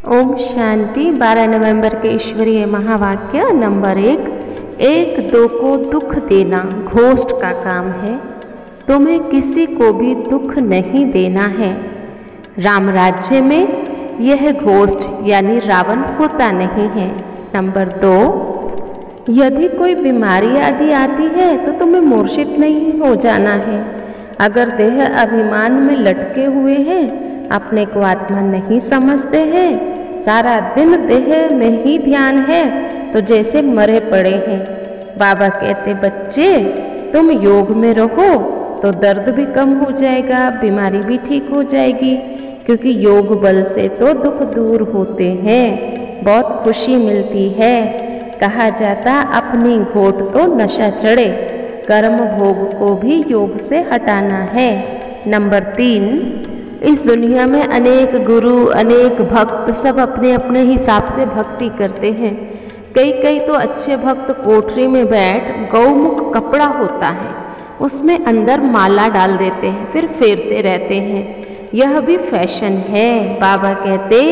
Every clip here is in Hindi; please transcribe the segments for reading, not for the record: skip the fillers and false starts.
ओम शांति। 12 नवंबर के ईश्वरीय महावाक्य नंबर 1। एक दो को दुख देना घोस्ट का काम है, तुम्हें किसी को भी दुख नहीं देना है। राम राज्य में यह घोस्ट यानी रावण होता नहीं है। नंबर 2, यदि कोई बीमारी आदि आती है तो तुम्हें मूर्छित नहीं हो जाना है। अगर देह अभिमान में लटके हुए हैं, अपने को आत्मा नहीं समझते हैं, सारा दिन देह में ही ध्यान है, तो जैसे मरे पड़े हैं। बाबा कहते बच्चे तुम योग में रहो तो दर्द भी कम हो जाएगा, बीमारी भी ठीक हो जाएगी, क्योंकि योग बल से तो दुख दूर होते हैं, बहुत खुशी मिलती है। कहा जाता अपनी घोट तो नशा चढ़े, कर्म भोग को भी योग से हटाना है। नंबर 3, इस दुनिया में अनेक गुरु अनेक भक्त सब अपने अपने हिसाब से भक्ति करते हैं। कई तो अच्छे भक्त कोठरी में बैठ गौमुख कपड़ा होता है, उसमें अंदर माला डाल देते हैं, फिर फेरते रहते हैं। यह भी फैशन है। बाबा कहते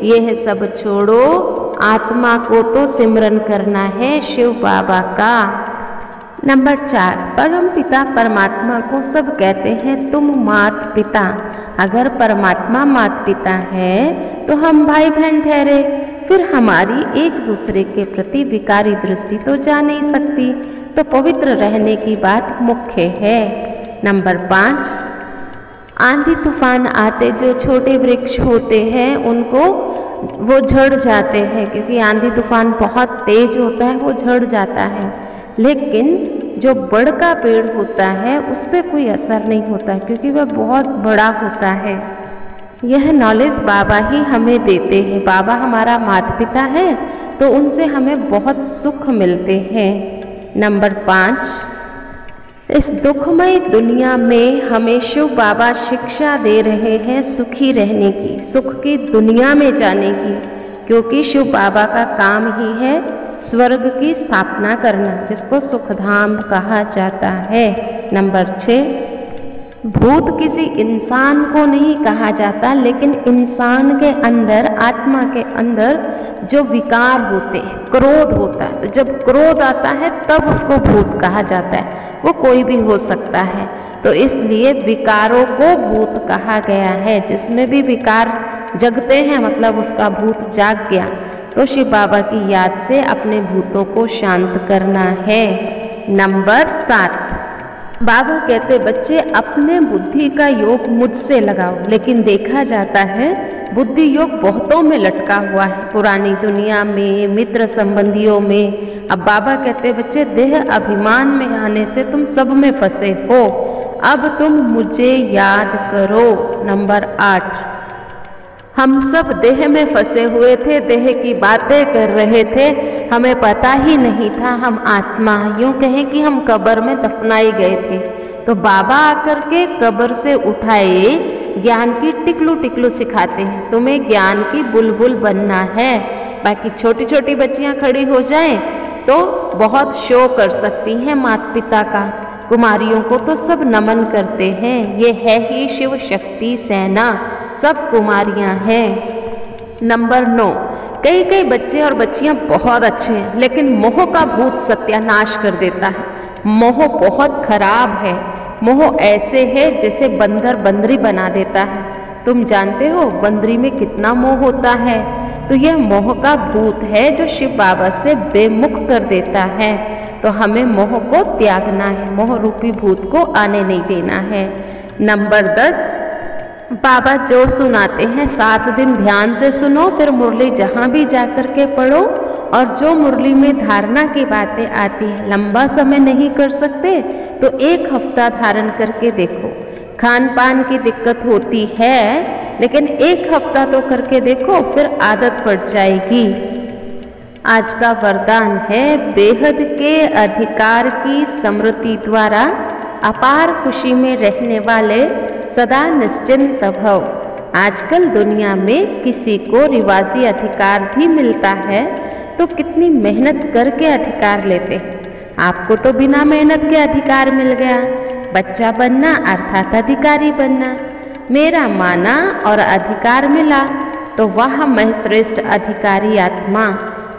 यह सब छोड़ो, आत्मा को तो सिमरन करना है शिव बाबा का। नंबर 4, परम पिता परमात्मा को सब कहते हैं तुम मात पिता। अगर परमात्मा मात पिता है तो हम भाई बहन ठहरे, फिर हमारी एक दूसरे के प्रति विकारी दृष्टि तो जा नहीं सकती, तो पवित्र रहने की बात मुख्य है। नंबर 5, आंधी तूफान आते जो छोटे वृक्ष होते हैं उनको वो झड़ जाते हैं, क्योंकि आंधी तूफान बहुत तेज होता है, वो झड़ जाता है। लेकिन जो बड़ का पेड़ होता है उस पर कोई असर नहीं होता, क्योंकि वह बहुत बड़ा होता है। यह नॉलेज बाबा ही हमें देते हैं। बाबा हमारा माता पिता है, तो उनसे हमें बहुत सुख मिलते हैं। नंबर 5, इस दुखमय दुनिया में हमें शिव बाबा शिक्षा दे रहे हैं सुखी रहने की, सुख की दुनिया में जाने की, क्योंकि शिव बाबा का काम ही है स्वर्ग की स्थापना करना, जिसको सुखधाम कहा जाता है। नंबर 6, भूत किसी इंसान को नहीं कहा जाता, लेकिन इंसान के अंदर, आत्मा के अंदर जो विकार होते हैं, क्रोध होता है, तो जब क्रोध आता है तब उसको भूत कहा जाता है। वो कोई भी हो सकता है, तो इसलिए विकारों को भूत कहा गया है। जिसमें भी विकार जगते हैं मतलब उसका भूत जाग गया। तो शिव बाबा की याद से अपने भूतों को शांत करना है। नंबर 7, बाबा कहते बच्चे अपने बुद्धि का योग मुझसे लगाओ, लेकिन देखा जाता है बुद्धि योग बहुतों में लटका हुआ है, पुरानी दुनिया में, मित्र संबंधियों में। अब बाबा कहते बच्चे देह अभिमान में आने से तुम सब में फंसे हो, अब तुम मुझे याद करो। नंबर 8, हम सब देह में फंसे हुए थे, देह की बातें कर रहे थे, हमें पता ही नहीं था हम आत्मा, यूँ कहें कि हम कब्र में दफनाए गए थे। तो बाबा आकर के कब्र से उठाए ज्ञान की टिकलू टिकलू सिखाते हैं, तुम्हें ज्ञान की बुलबुल बनना है। बाकी छोटी छोटी बच्चियां खड़ी हो जाएं तो बहुत शो कर सकती हैं माता पिता का। कुमारियों को तो सब नमन करते हैं, ये है ही शिव शक्ति सेना, सब कुमारियां हैं। नंबर 9, कई बच्चे और बच्चियां बहुत अच्छे हैं, लेकिन मोह का भूत सत्यानाश कर देता है। मोह बहुत खराब है। मोह ऐसे है जैसे बंदर बंदरी बना देता है। तुम जानते हो बंदरी में कितना मोह होता है, तो यह मोह का भूत है जो शिव बाबा से बेमुख कर देता है। तो हमें मोह को त्यागना है, मोह रूपी भूत को आने नहीं देना है। नंबर 10, बाबा जो सुनाते हैं 7 दिन ध्यान से सुनो, फिर मुरली जहाँ भी जाकर के पढ़ो, और जो मुरली में धारणा की बातें आती है, लंबा समय नहीं कर सकते तो 1 हफ्ता धारण करके देखो। खान पान की दिक्कत होती है, लेकिन 1 हफ्ता तो करके देखो, फिर आदत पड़ जाएगी। आज का वरदान है बेहद के अधिकार की स्मृति द्वारा अपार खुशी में रहने वाले सदा निश्चिंत भव। आजकल दुनिया में किसी को रिवाजी अधिकार भी मिलता है तो कितनी मेहनत करके अधिकार लेते हैं। आपको तो बिना मेहनत के अधिकार मिल गया। बच्चा बनना अर्थात अधिकारी बनना, मेरा माना और अधिकार मिला, तो वह मैं श्रेष्ठ अधिकारी आत्मा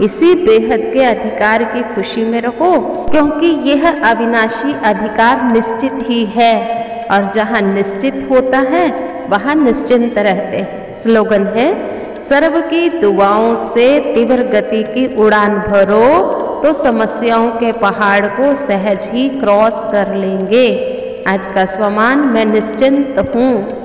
इसी बेहद के अधिकार की खुशी में रहो, क्योंकि यह अविनाशी अधिकार निश्चित ही है और जहाँ निश्चित होता है वहाँ निश्चिंत रहते। स्लोगन है, सर्व की दुआओं से तीव्र गति की उड़ान भरो तो समस्याओं के पहाड़ को सहज ही क्रॉस कर लेंगे। आज का स्वमान, मैं निश्चिंत हूँ।